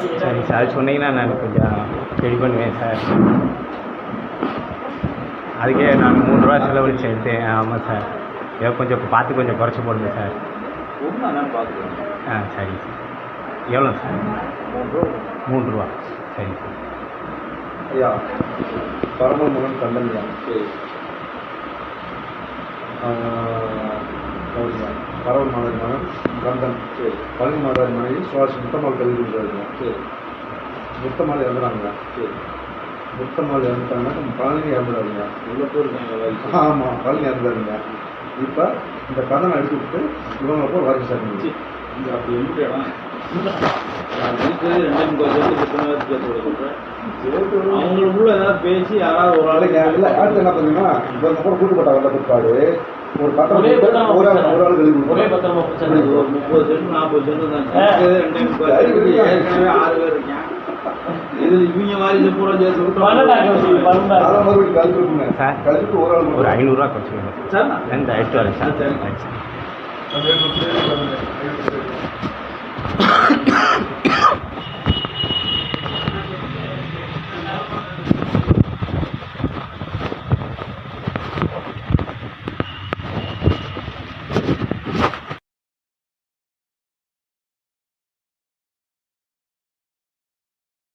சரி சார், அது சொன்னீங்கன்னா நான் கொஞ்சம் ரெடி பண்ணுவேன் சார். அதுக்கே நான் 3 ரூபா செலவழிச்சு எடுத்தேன். ஆமாம் சார், ஏதோ கொஞ்சம் பார்த்து கொஞ்சம் குறைச்சி போடுங்க சார். சரி சார். எவ்வளோ சார்? 3 ரூபா. சரி சார். ஐயா, பரமல் மகன் கண்டன்யா. பரவல் மாதர் மகன் கந்தன். பழனி மாதாரி மனைவி சுவாசி முத்தம்மாள் கல்வி கொடுத்தாருங்க. முத்தம்மாள் இறந்துறாங்க. முத்தம்மாள் இறந்துட்டாங்கன்னா பழனி இறந்துடாதுங்க. ஆமாம், பழனி இறந்துடாதுங்க. இப்போ இந்த கடனை எடுத்துக்கிட்டு இவங்களை போய் வாரிசு சாப்பிடுங்க. அவங்களுக்குள்ள ஏதாவது பேசி யாராவது ஒரு ஆளுக்கு இல்லை. அடுத்து என்ன பார்த்தீங்கன்னா, இவங்க கூட கூட்டுப்பட்ட வந்த பிற்பாடு ஒரு பத்திரம் ஒரு ஆள் கழிவு 30 சென்ட் 40 சென்ட் தான். ஏற்கனவே 6 பேர் இருக்கேன். இது இவங்க மாதிரி பூரா சேர்த்து விட்டு மறுபடியும் கழிச்சுருக்குங்க சார். கழிச்சுட்டு ஒரு ஆள் ஒரு 500 ரூபா குறைச்சிக்கோங்க சார். இந்த எடுத்து வரேன் சார். சரி.